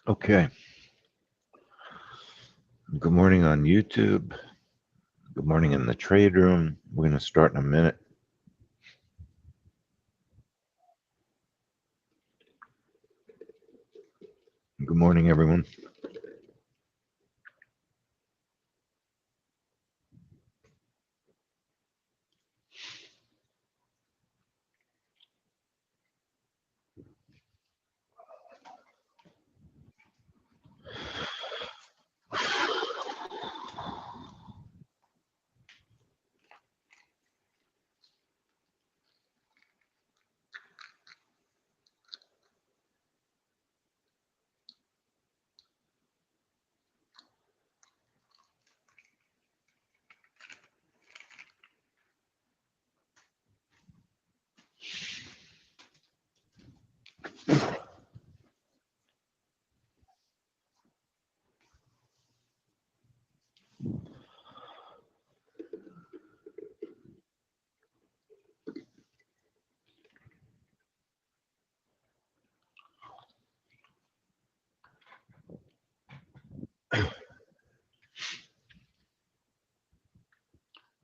Okay. Good morning on YouTube. Good morning in the trade room. We're going to start in a minute. Good morning, everyone.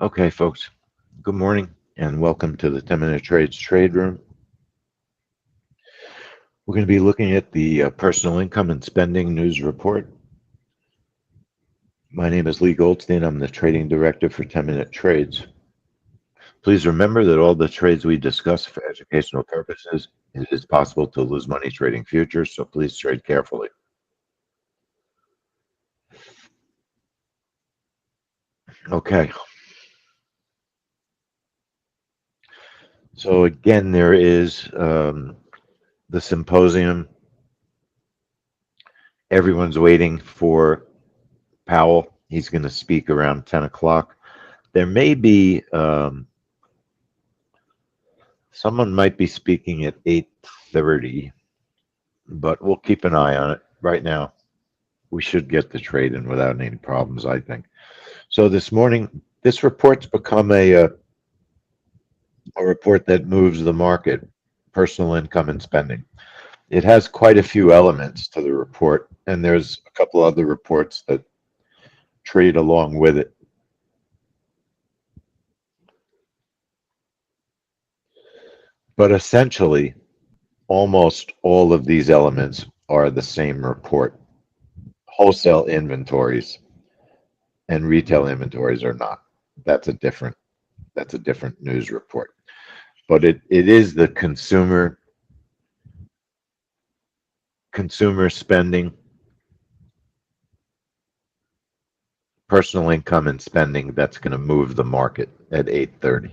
Okay, folks. Good morning and welcome to the 10-Minute Trades Trade Room. We're going to be looking at the personal income and spending news report. My name is Lee Goldstein. I'm the trading director for 10-Minute Trades. Please remember that all the trades we discuss for educational purposes, it is possible to lose money trading futures, so please trade carefully. Okay. So again, there is the symposium. Everyone's waiting for Powell. He's going to speak around 10 o'clock. There may be someone might be speaking at 8:30, but we'll keep an eye on it. Right now, we should get the trade in without any problems, I think. So this morning, this report's become a report that moves the market, personal income and spending. It has quite a few elements to the report, and there's a couple other reports that trade along with it. But essentially, almost all of these elements are the same report. Wholesale inventories and retail inventories are not. That's a different news report. But it is the consumer spending, personal income and spending that's going to move the market at 8:30.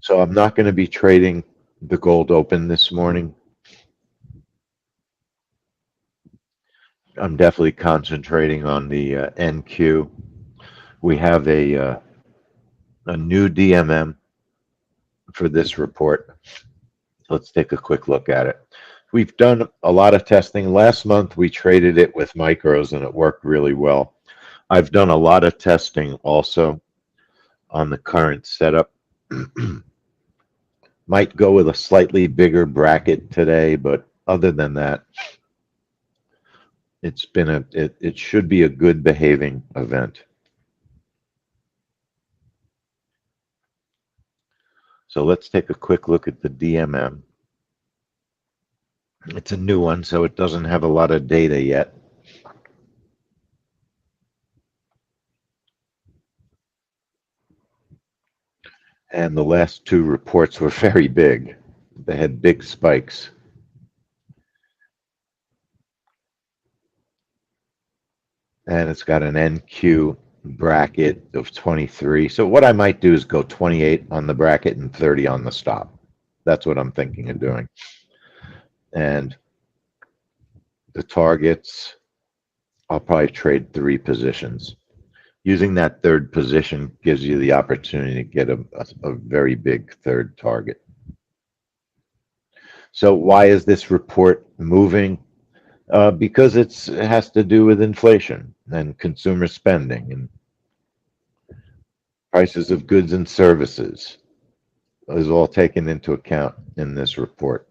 So I'm not going to be trading the gold open this morning. I'm definitely concentrating on the NQ. We have a new DMM for this report. Let's take a quick look at it. We've done a lot of testing. Last month we traded it with micros and it worked really well. I've done a lot of testing also on the current setup. Might go with a slightly bigger bracket today, but other than that, it should be a good behaving event. So let's take a quick look at the DMM. It's a new one, so it doesn't have a lot of data yet. And the last two reports were very big. They had big spikes. And it's got an NQ bracket of 23. So what I might do is go 28 on the bracket and 30 on the stop. That's what I'm thinking of doing. And the targets, I'll probably trade 3 positions. Using that third position gives you the opportunity to get a very big third target. So why is this report moving? Because it has to do with inflation and consumer spending and prices of goods and services is all taken into account in this report.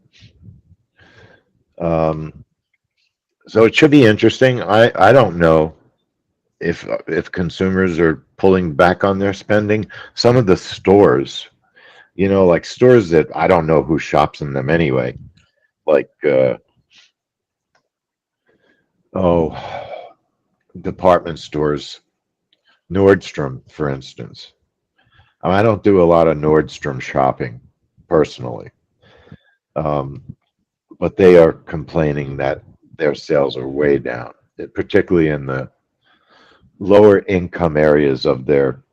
So it should be interesting. I don't know if consumers are pulling back on their spending. Some of the stores, like stores that I don't know who shops in them anyway, like oh, department stores, Nordstrom, for instance. I don't do a lot of Nordstrom shopping personally, um, but they are complaining that their sales are way down, particularly in the lower income areas of their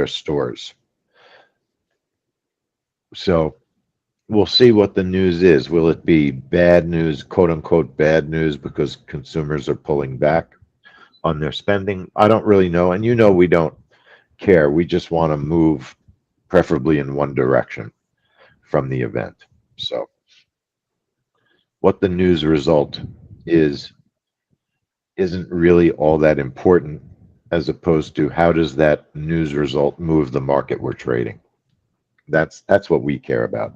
stores. So we'll see what the news is. Will it be bad news, quote unquote bad news, because consumers are pulling back on their spending? I don't really know. And we don't care. We just want to move preferably in one direction from the event. So what the news result is isn't really all that important, as opposed to how does that news result move the market we're trading. That's what we care about.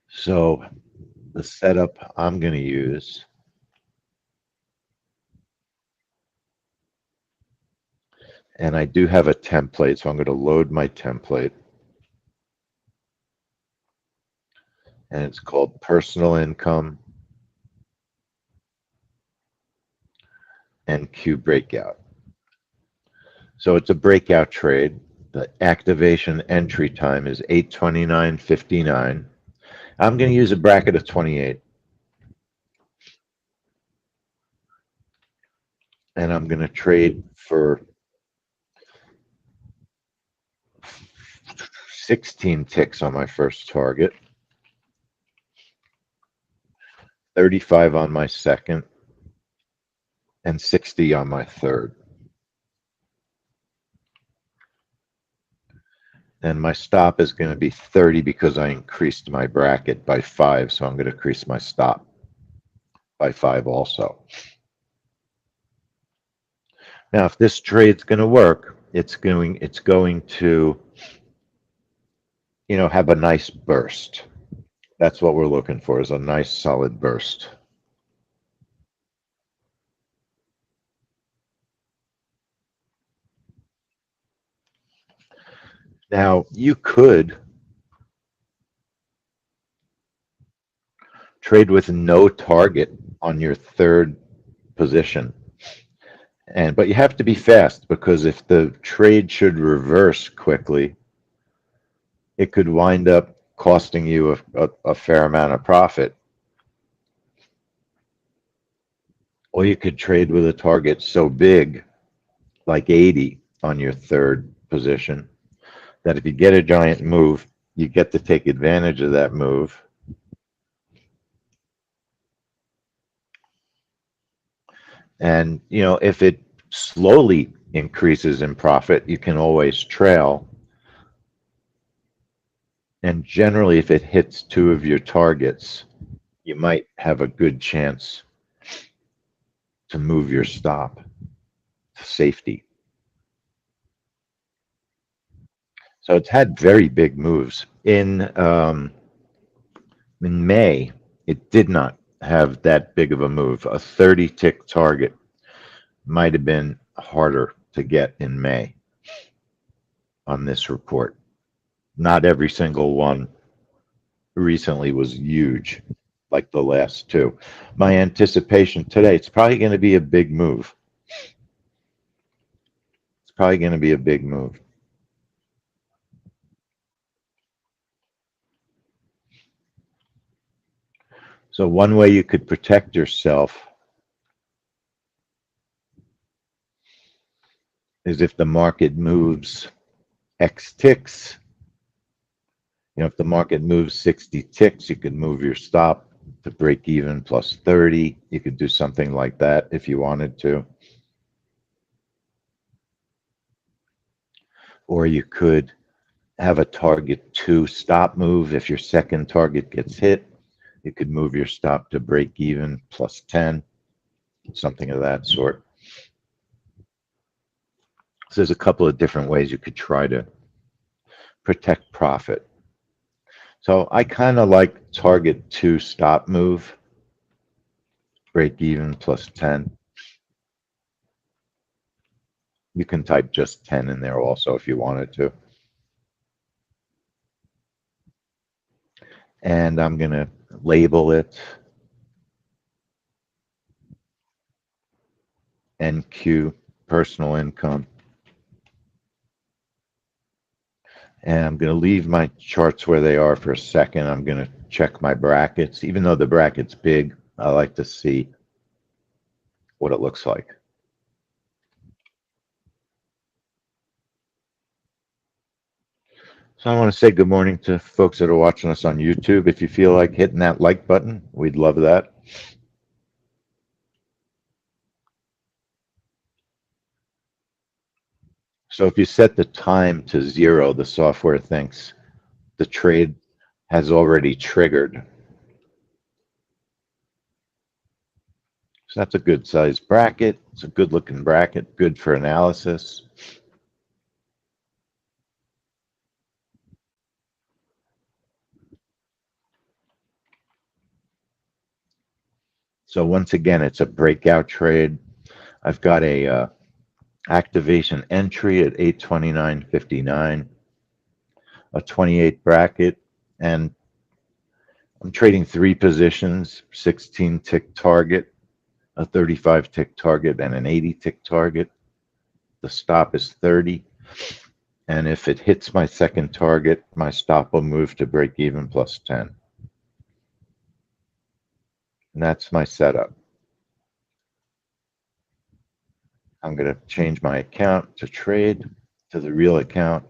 So the setup I'm going to use, and I do have a template, so I'm going to load my template, and it's called personal income and Q breakout. So it's a breakout trade. The activation entry time is 8:29:59. I'm going to use a bracket of 28, and I'm going to trade for 16 ticks on my first target, 35 on my second, and 60 on my third. And my stop is going to be 30 because I increased my bracket by 5, so I'm going to increase my stop by 5 also. Now, if this trade's going to work, it's going to, have a nice burst. That's what we're looking for, is a nice solid burst. Now, you could trade with no target on your third position. But you have to be fast, because if the trade should reverse quickly, it could wind up costing you a fair amount of profit. Or you could trade with a target so big, like 80 on your third position, that if you get a giant move, you get to take advantage of that move. And, if it slowly increases in profit, you can always trail. And generally, if it hits two of your targets, you might have a good chance to move your stop to safety. So it's had very big moves. In May, it did not have that big of a move. A 30 tick target might have been harder to get in May on this report. Not every single one recently was huge like the last two. My anticipation today, it's probably going to be a big move. It's probably going to be a big move. So one way you could protect yourself is if the market moves X ticks. If the market moves 60 ticks, you could move your stop to break even plus 30. You could do something like that if you wanted to. Or you could have a target 2 stop move. If your second target gets hit, you could move your stop to break even plus 10, something of that sort. So there's a couple of different ways you could try to protect profit. So I kind of like target 2 stop move, break even plus 10. You can type just 10 in there also if you wanted to. And I'm going to label it NQ, personal income. And I'm going to leave my charts where they are for a second. I'm going to check my brackets. Even though the bracket's big, I like to see what it looks like. So I want to say good morning to folks that are watching us on YouTube. If you feel like hitting that like button, we'd love that. So if you set the time to 0, the software thinks the trade has already triggered. So that's a good size bracket. It's a good looking bracket, good for analysis. So once again, it's a breakout trade. I've got a activation entry at 829.59, a 28 bracket, and I'm trading 3 positions, 16 tick target, a 35 tick target, and an 80 tick target. The stop is 30. And if it hits my second target, my stop will move to break even plus 10. And that's my setup. I'm going to change my account to trade to the real account.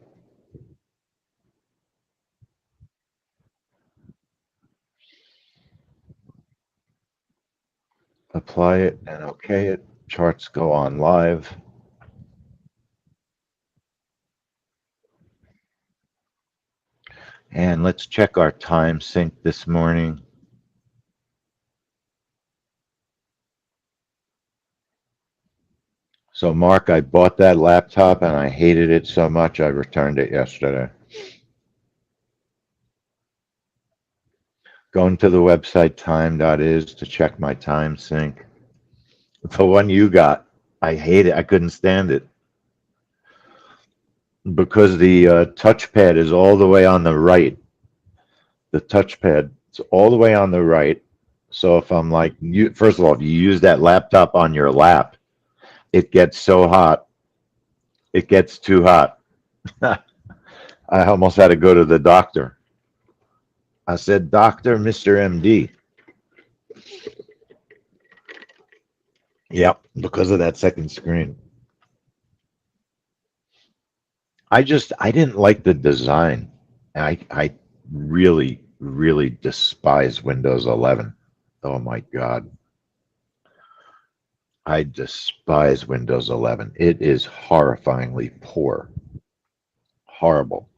Apply it and okay it. Charts go on live. And let's check our time sync this morning. So Mark, I bought that laptop and I hated it so much I returned it yesterday. Going to the website time.is to check my time sync. The one you got, I hate it. I couldn't stand it because the touchpad is all the way on the right. The touchpad is all the way on the right. So if I'm like, first of all, if you use that laptop on your lap, it gets so hot. It gets too hot. I almost had to go to the doctor. I said, Doctor, Mr. MD. Yep, because of that second screen. I didn't like the design. I really despise Windows 11. Oh my God. I despise Windows 11. It is horrifyingly poor. Horrible.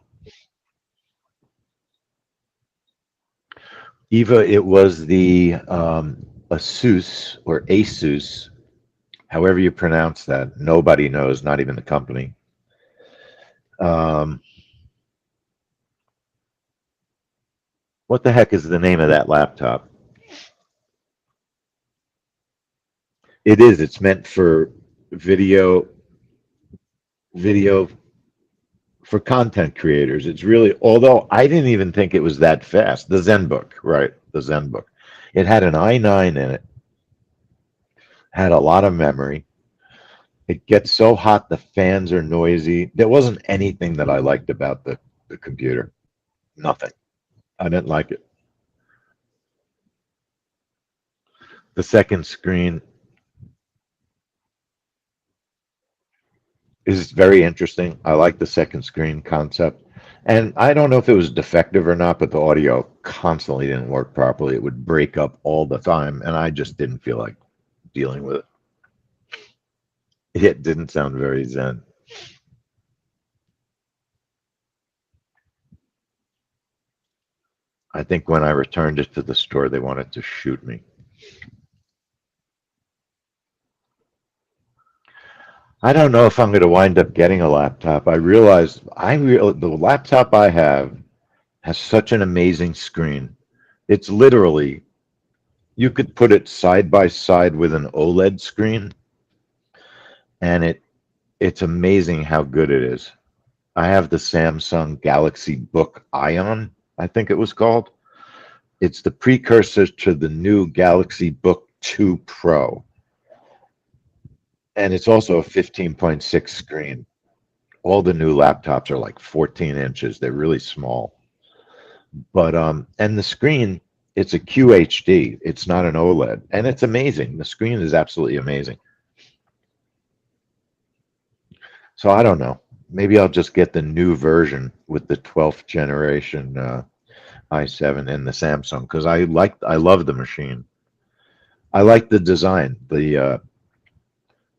Eva, it was the Asus or Asus, however you pronounce that. Nobody knows, not even the company. What the heck is the name of that laptop? It is. It's meant for video for content creators. It's really, although I didn't even think it was that fast. The ZenBook, right? The ZenBook. It had an i9 in it, had a lot of memory. It gets so hot, the fans are noisy. There wasn't anything that I liked about the computer. Nothing. I didn't like it. The second screen is very interesting. I like the second screen concept. And I don't know if it was defective or not, but the audio constantly didn't work properly. It would break up all the time, and I just didn't feel like dealing with it. It didn't sound very zen. I think when I returned it to the store, they wanted to shoot me. I don't know if I'm going to wind up getting a laptop. I realized the laptop I have Has such an amazing screen. It's literally, you could put it side by side with an OLED screen, and it's amazing how good it is. I have the Samsung Galaxy Book Ion, I think it was called. It's the precursor to the new Galaxy Book 2 Pro, and it's also a 15.6 screen. All the new laptops are like 14 inches. They're really small. But and the screen, it's a QHD. It's not an OLED, and it's amazing. The screen is absolutely amazing. So I don't know. Maybe I'll just get the new version with the 12th generation i7 and the Samsung because I love the machine. I like the design. The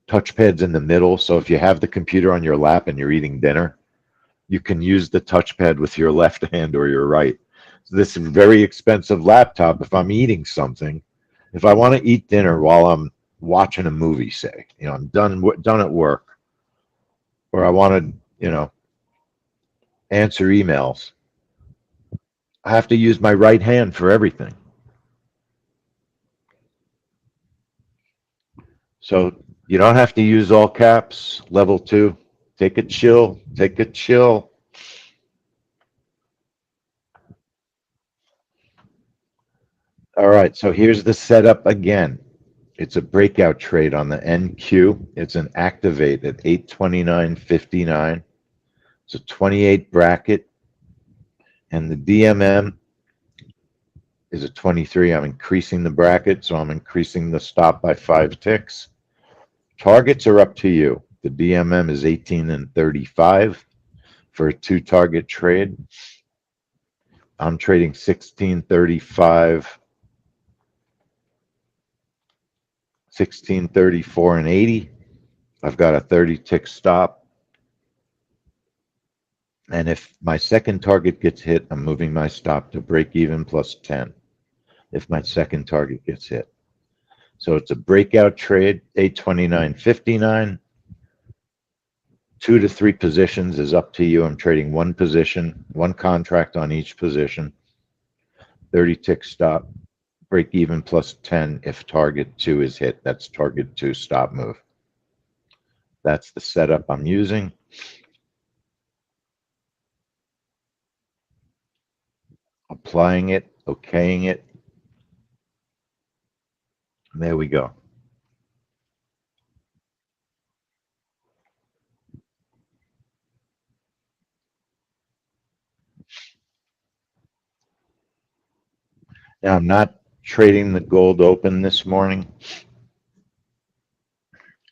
touchpad's in the middle, so if you have the computer on your lap and you're eating dinner, you can use the touchpad with your left hand or your right. So this very expensive laptop, if I'm eating something, if I want to eat dinner while I'm watching a movie, say, I'm done at work, or I want to, answer emails, I have to use my right hand for everything. So you don't have to use all caps. Level two, take a chill, take a chill. All right, so here's the setup again. It's a breakout trade on the NQ. It's an activate at 829.59. It's a 28 bracket, and the DMM is a 23. I'm increasing the bracket, so I'm increasing the stop by 5 ticks. Targets are up to you. The DMM is 18 and 35 for a two-target trade. I'm trading 1635, 1634 and 80. I've got a 30-tick stop. And if my second target gets hit, I'm moving my stop to break even plus 10 if my second target gets hit. So it's a breakout trade, 829.59. 2 to 3 positions is up to you. I'm trading one position, one contract on each position, 30-tick stop, break even plus 10 if target 2 is hit. That's target 2 stop move. That's the setup I'm using. Applying it, okaying it. And there we go. Now, I'm not trading the gold open this morning.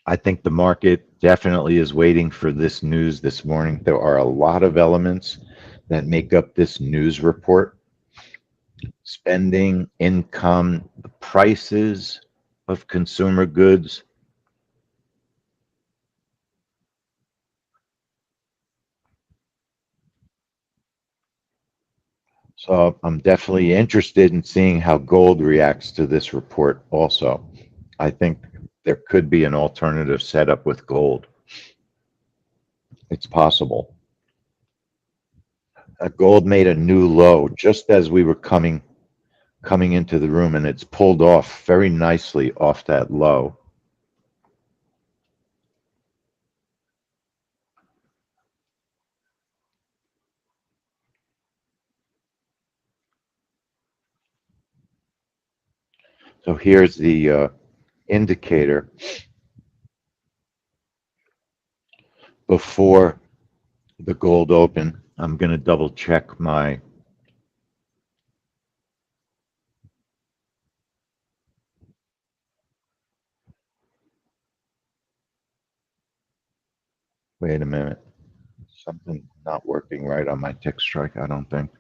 I think the market definitely is waiting for this news this morning. There are a lot of elements that make up this news report: spending, income, the prices of consumer goods. So I'm definitely interested in seeing how gold reacts to this report also. I think there could be an alternative setup with gold. It's possible. Gold made a new low just as we were coming into the room, and it's pulled off very nicely off that low. So here's the indicator before the gold open. I'm going to double check my, wait a minute, something not working right on my tick strike, I don't think.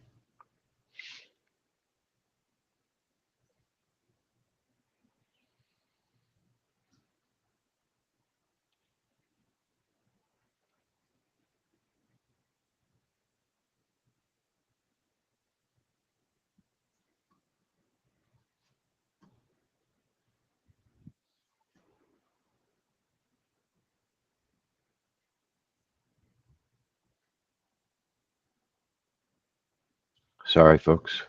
Sorry, folks.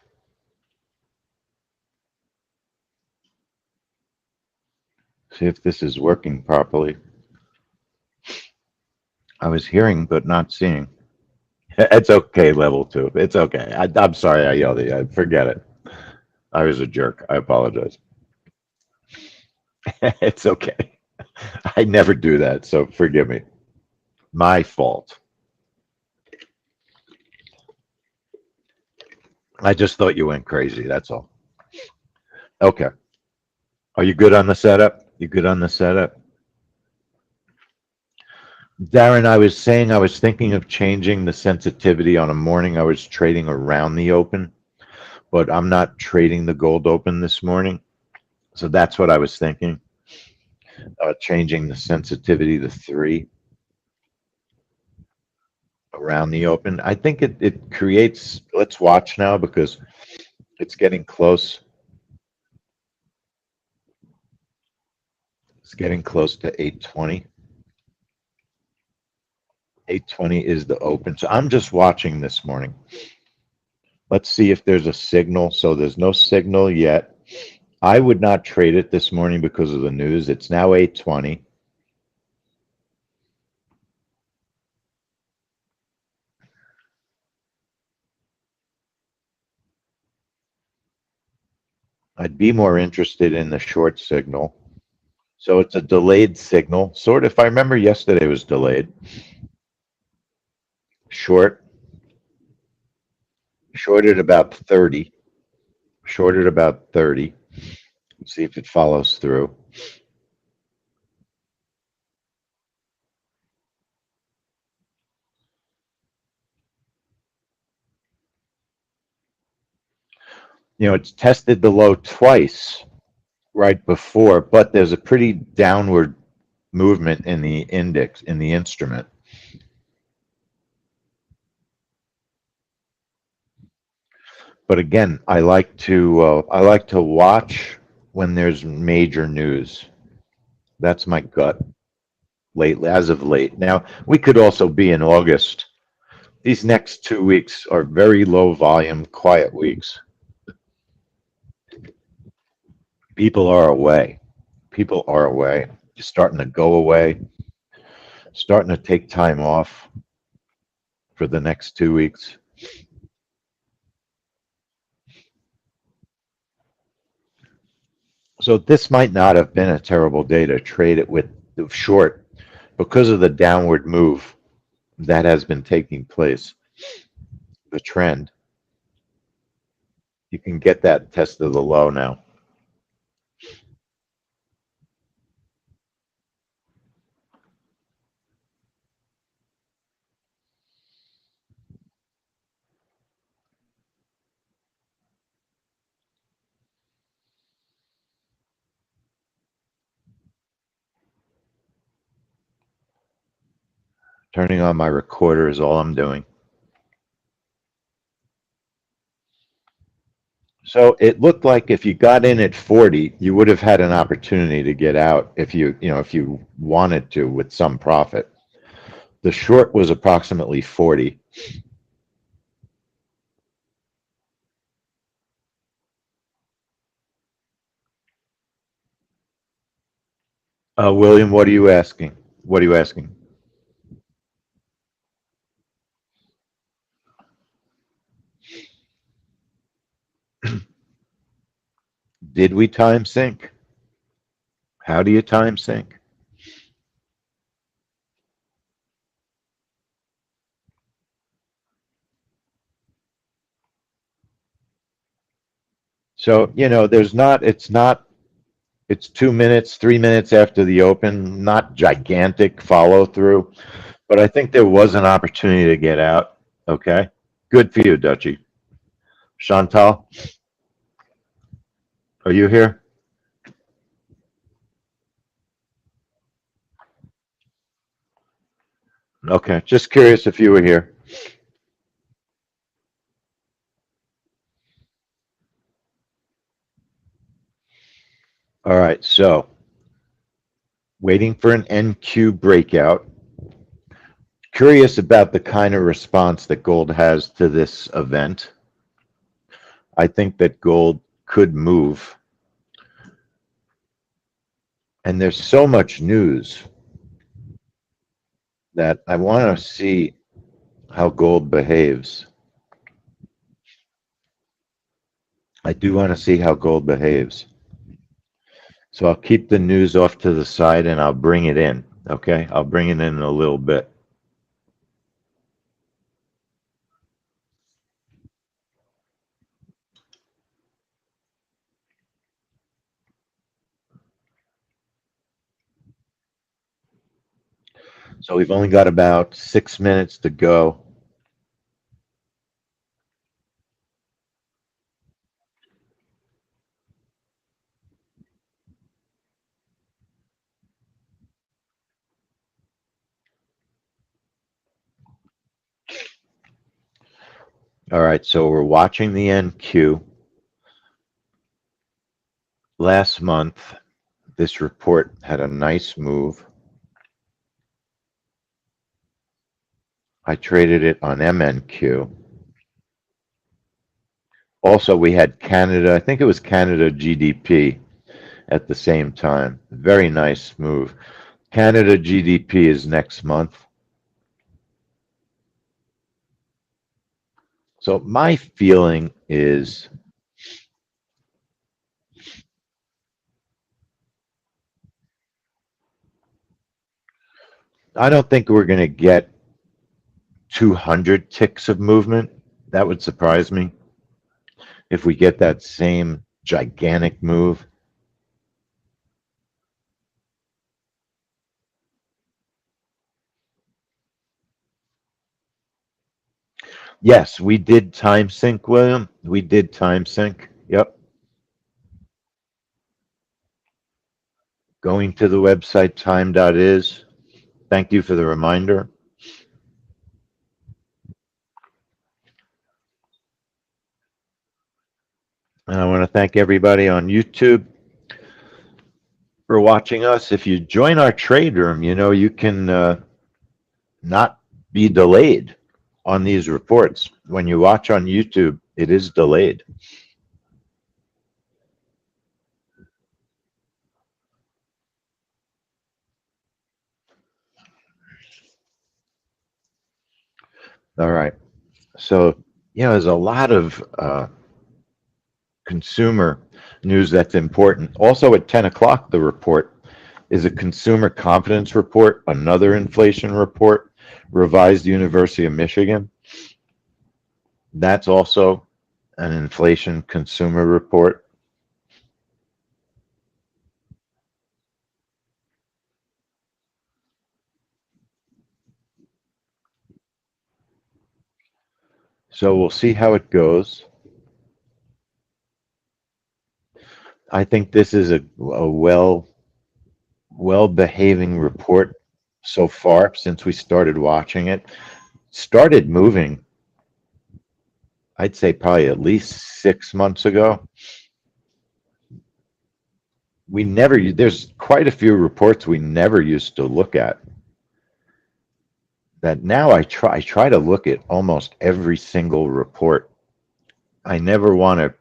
See if this is working properly. I was hearing but not seeing. It's okay, level two. It's okay. I'm sorry I yelled at you. Forget it. I was a jerk. I apologize. It's okay. I never do that, so forgive me. My fault. I just thought you went crazy. That's all. Okay. Are you good on the setup? You good on the setup? Darren, I was saying I was thinking of changing the sensitivity on a morning I was trading around the open, but I'm not trading the gold open this morning. So that's what I was thinking. Changing the sensitivity to 3 around the open. I think it creates, let's watch now because it's getting close. It's getting close to 820. 820 is the open. So I'm just watching this morning. Let's see if there's a signal. So there's no signal yet. I would not trade it this morning because of the news. It's now 820. I'd be more interested in the short signal. So it's a delayed signal. Sort of, if I remember yesterday was delayed. Short at about 30. Short at about 30. See if it follows through. You know, it's tested the low twice right before, but there's a pretty downward movement in the index, in the instrument. But again, I like to watch when there's major news. That's my gut lately, as of late. Now, we could also be in August. These next 2 weeks are very low volume, quiet weeks. People are away. People are away. Starting to go away. Starting to take time off for the next 2 weeks. So this might not have been a terrible day to trade it with short because of the downward move that has been taking place. The trend. You can get that test of the low now. Turning on my recorder is all I'm doing. So it looked like if you got in at 40, you would have had an opportunity to get out if if you wanted to with some profit. The short was approximately 40. William, what are you asking? What are you asking? Did we time sync? How do you time sync? So, it's 2 minutes, 3 minutes after the open, not gigantic follow through, but I think there was an opportunity to get out. Okay. Good for you, Dutchie. Chantal, are you here? Okay. Just curious if you were here. All right. So, waiting for an NQ breakout. Curious about the kind of response that gold has to this event. I think that gold could move. And there's so much news that I want to see how gold behaves. I do want to see how gold behaves. So I'll keep the news off to the side and I'll bring it in. Okay. I'll bring it in a little bit. So we've only got about 6 minutes to go. All right. So we're watching the NQ. Last month, this report had a nice move. I traded it on MNQ. Also, we had Canada, I think it was Canada GDP at the same time. Very nice move. Canada GDP is next month. So my feeling is I don't think we're going to get 200 ticks of movement. That would surprise me if we get that same gigantic move. Yes, we did time sync, William. We did time sync. Yep. Going to the website time.is. Thank you for the reminder. And I want to thank everybody on YouTube for watching us. If you join our trade room, you know, you can not be delayed on these reports. When you watch on YouTube, it is delayed. All right. So, you know, there's a lot of consumer news that's important. Also at 10 o'clock, the report is a consumer confidence report, another inflation report, revised University of Michigan. That's also an inflation consumer report. So we'll see how it goes. I think this is a well behaving report so far since we started watching it. Started moving, I'd say probably at least 6 months ago. There's quite a few reports we never used to look at that now I try to look at almost every single report. I never want to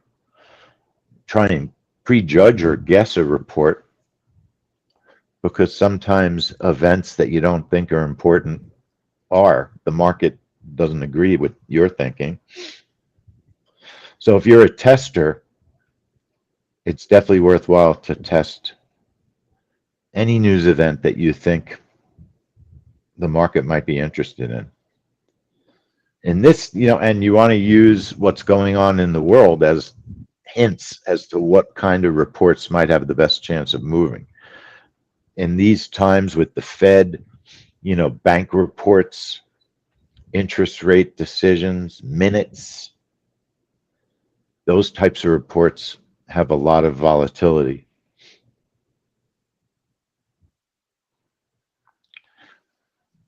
try and prejudge or guess a report because sometimes events that you don't think are important are. The market doesn't agree with your thinking. So if you're a tester, it's definitely worthwhile to test any news event that you think the market might be interested in. In this, you know, and you want to use what's going on in the world as hints as to what kind of reports might have the best chance of moving. In these times with the Fed, you know, bank reports, interest rate decisions, minutes, those types of reports have a lot of volatility.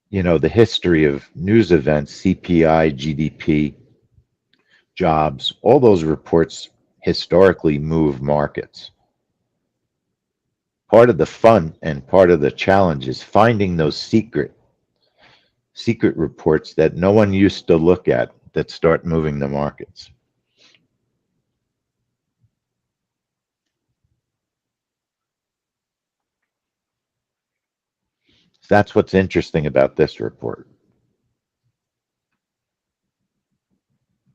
You know, the history of news events, CPI, GDP, jobs, all those reports historically move markets. Part of the fun and part of the challenge is finding those secret reports that no one used to look at that start moving the markets. That's what's interesting about this report.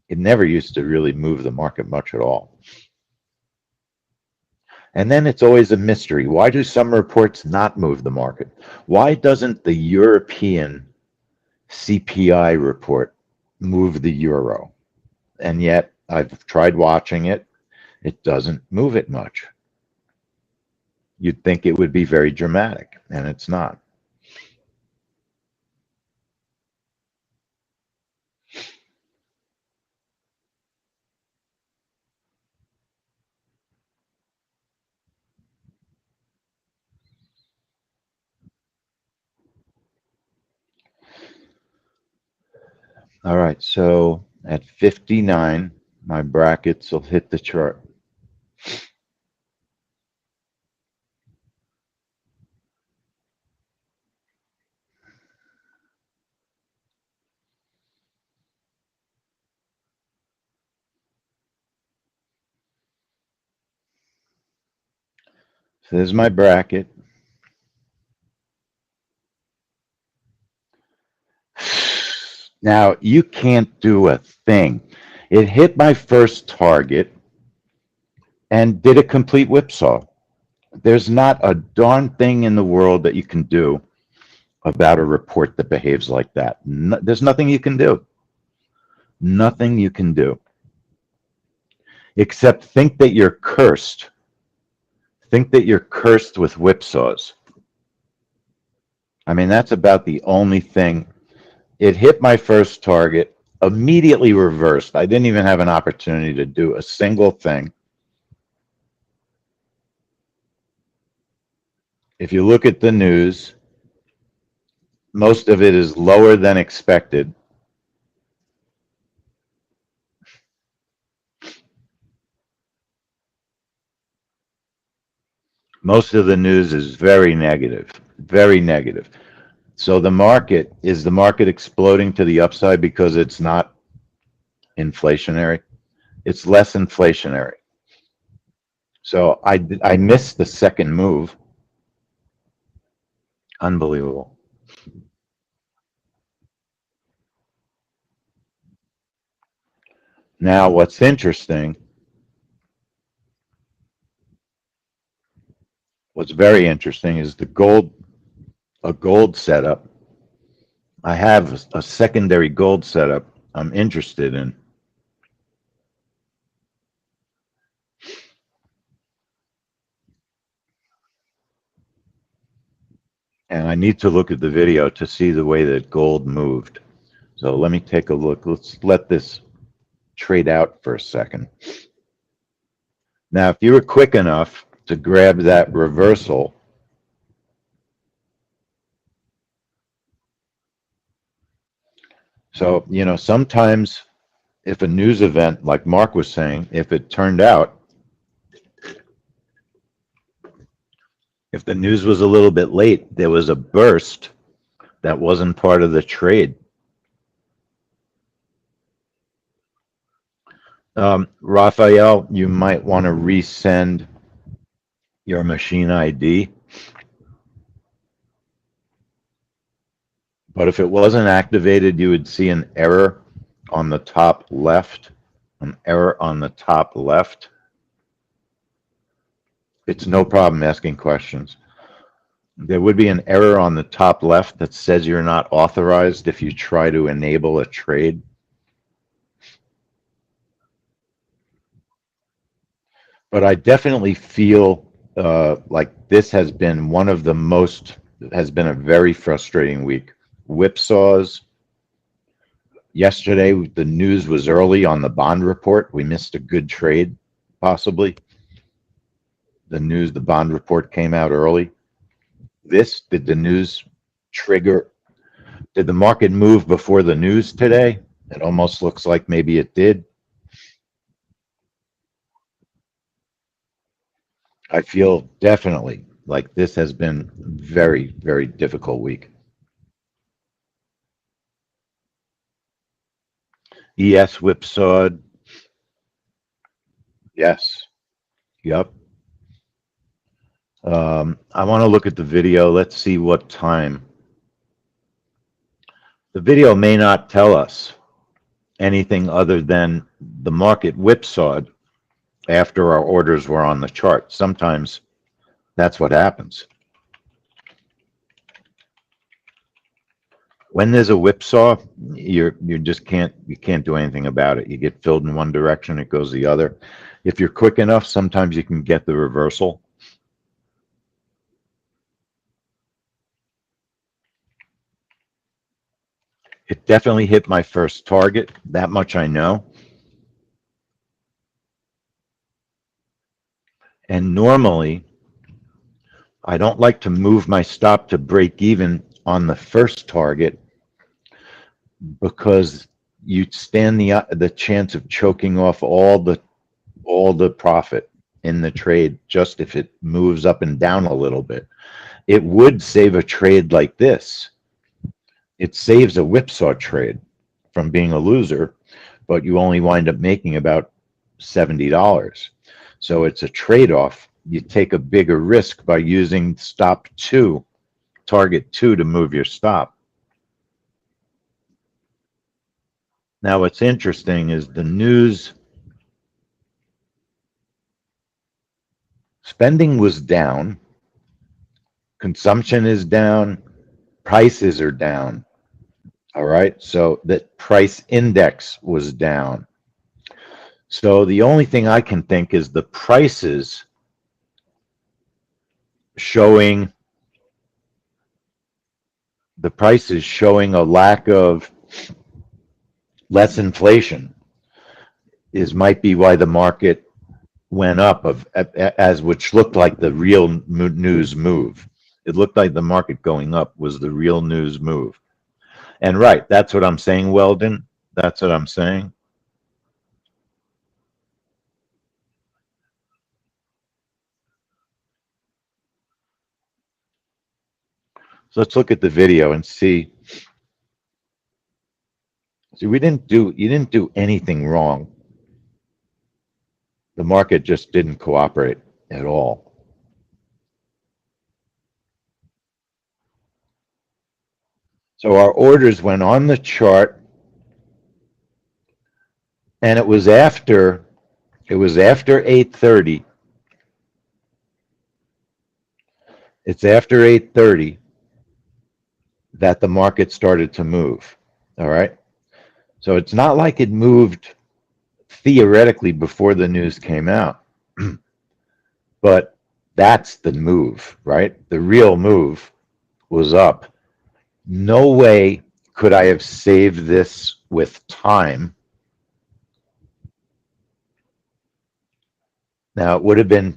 It never used to really move the market much at all. And then it's always a mystery. Why do some reports not move the market? Why doesn't the European CPI report move the euro? And yet I've tried watching it. It doesn't move it much. You'd think it would be very dramatic, and it's not. All right, so at 59, my brackets will hit the chart. So there's my bracket. Now, you can't do a thing. It hit my first target and did a complete whipsaw. There's not a darn thing in the world that you can do about a report that behaves like that. No, there's nothing you can do. Nothing you can do. Except think that you're cursed. Think that you're cursed with whipsaws. I mean, that's about the only thing. It hit my first target, immediately reversed. I didn't even have an opportunity to do a single thing. If you look at the news, most of it is lower than expected. Most of the news is very negative, very negative. So is the market exploding to the upside because it's not inflationary? It's less inflationary. So I missed the second move. Unbelievable. Now, what's very interesting is a gold setup. I have a secondary gold setup I'm interested in. And I need to look at the video to see the way that gold moved. So let me take a look. Let's let this trade out for a second. Now, if you were quick enough to grab that reversal, so, sometimes if a news event, like Mark was saying, if it turned out, if the news was a little bit late, there was a burst that wasn't part of the trade. Raphael, you might want to resend your machine ID. But if it wasn't activated, you would see an error on the top left. An error on the top left. It's no problem asking questions. There would be an error on the top left that says you're not authorized if you try to enable a trade. But I definitely feel like this has been has been a very frustrating week. Whipsaws. Yesterday, the news was early on the bond report. We missed a good trade, possibly. The bond report came out early. Did the news trigger? Did the market move before the news today? It almost looks like maybe it did. I feel definitely like this has been very, very difficult week. ES whipsawed. Yes. Yep. I want to look at the video. Let's see what time. The video may not tell us anything other than the market whipsawed after our orders were on the chart. Sometimes that's what happens. When there's a whipsaw, you just can't do anything about it. You get filled in one direction, it goes the other. If you're quick enough, sometimes you can get the reversal. It definitely hit my first target. That much I know. And normally, I don't like to move my stop to break even on the first target because you stand the chance of choking off all the profit in the trade just if it moves up and down a little bit. It would save a trade like this. It saves a whipsaw trade from being a loser, but you only wind up making about $70. So it's a trade-off. You take a bigger risk by using stop 2, target 2 to move your stop. Now what's interesting is the news. Spending was down, consumption is down, prices are down. All right, so that price index was down. So the only thing I can think is the prices showing a lack of less inflation might be why the market went up as which looked like the real news move. It looked like the market going up was the real news move. And right, that's what I'm saying, Weldon. That's what I'm saying. So let's look at the video and see. See, you didn't do anything wrong. The market just didn't cooperate at all. So our orders went on the chart, and it was after 8:30. It's after 8:30 that the market started to move. All right. So it's not like it moved theoretically before the news came out, but that's the move, right? The real move was up. No way could I have saved this with time. Now, it would have been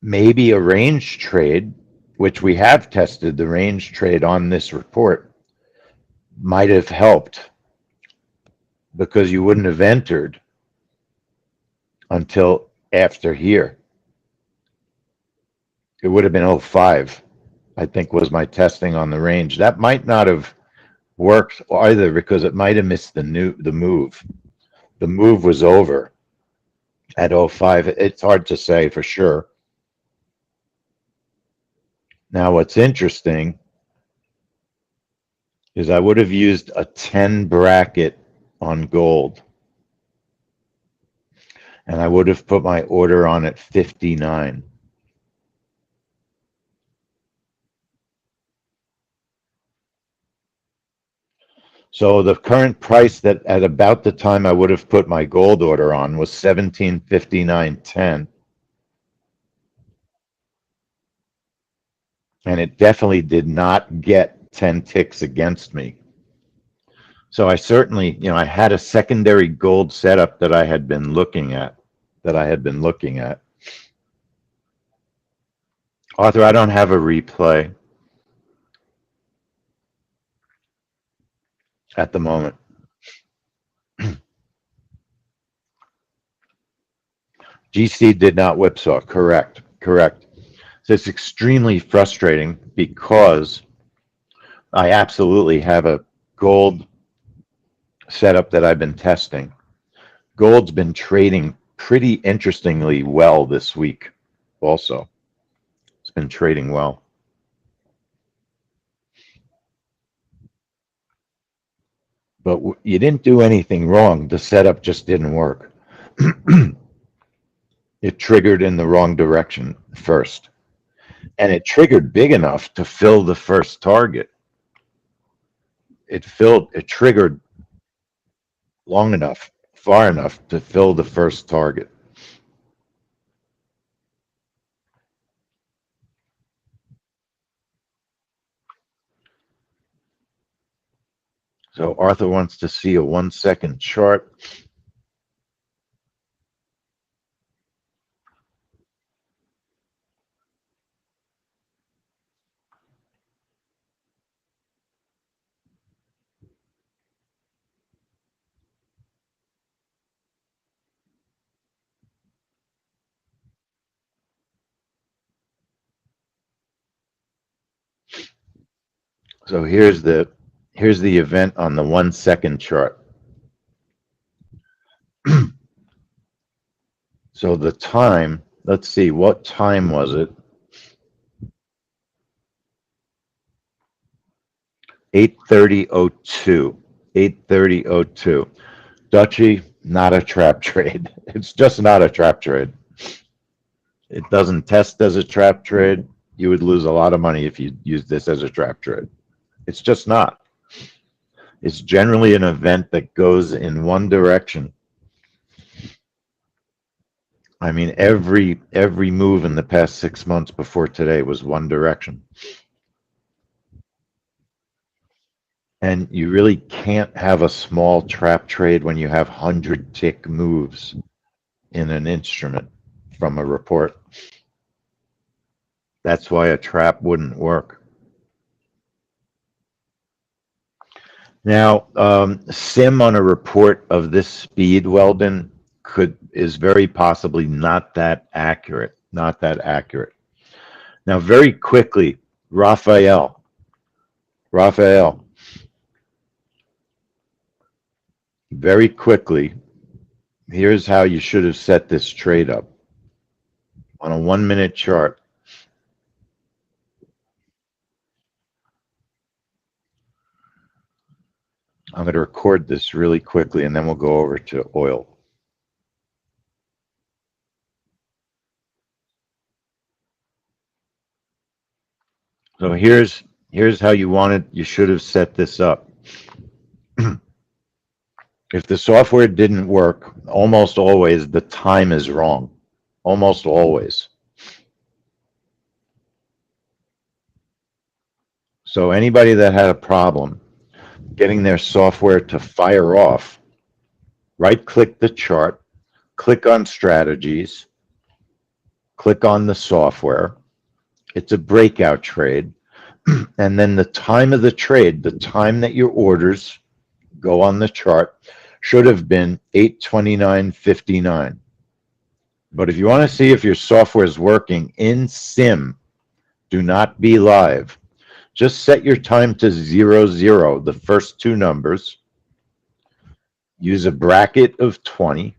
maybe a range trade, which we have tested the range trade on this report, might have helped because you wouldn't have entered until after here. It would have been 05, I think, was my testing on the range. That might not have worked either because it might have missed the move. The move was over at 05. It's hard to say for sure. Now, what's interesting is I would have used a 10 bracket on gold. And I would have put my order on at 59. So the current price that at about the time I would have put my gold order on was 1759.10. And it definitely did not get 10 ticks against me. So I certainly, I had a secondary gold setup that I had been looking at. Arthur, I don't have a replay at the moment. GC did not whipsaw. Correct. So it's extremely frustrating because I absolutely have a gold setup that I've been testing. Gold's been trading pretty interestingly well this week also. It's been trading well. but you didn't do anything wrong. The setup just didn't work. It triggered in the wrong direction first, and it triggered big enough to fill the first target. It triggered long enough, far enough to fill the first target. So Arthur wants to see a 1 second chart. So here's the event on the 1 second chart. So the time, let's see, what time was it? 8:30:02. 8:30:02. Dutchy, not a trap trade. It's just not a trap trade. It doesn't test as a trap trade. You would lose a lot of money if you use this as a trap trade. It's just not. It's generally an event that goes in one direction. I mean, every move in the past 6 months before today was one direction. And you really can't have a small trap trade when you have 100 tick moves in an instrument from a report. That's why a trap wouldn't work. Now, sim on a report of this speed, Weldon, is very possibly not that accurate. Not that accurate. Now, very quickly, Raphael. Very quickly, here's how you should have set this trade up. On a 1 minute chart, I'm going to record this really quickly and then we'll go over to oil. So here's how you should have set this up. If the software didn't work, almost always the time is wrong. Almost always. So anybody that had a problem getting their software to fire off, right-click the chart, click on strategies, click on the software. It's a breakout trade. And then the time of the trade, the time that your orders go on the chart, should have been 8:29:59. But if you want to see if your software is working in sim, do not be live. Just set your time to 00, the first two numbers. Use a bracket of 20.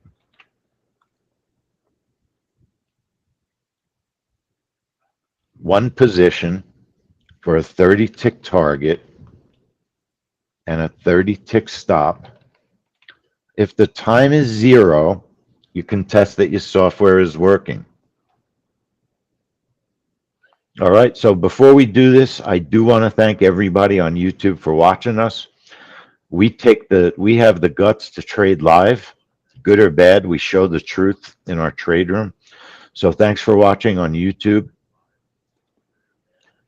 One position for a 30 tick target and a 30 tick stop. If the time is 0, you can test that your software is working. All right, so before we do this, I do want to thank everybody on YouTube for watching us. We have the guts to trade live, good or bad. We show the truth in our trade room. So thanks for watching on YouTube.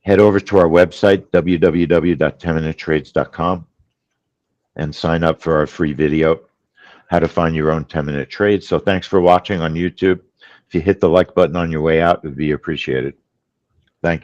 Head over to our website, www.10minutetrades.com, and sign up for our free video, how to find your own 10-minute trade. So thanks for watching on YouTube. If you hit the like button on your way out, it would be appreciated.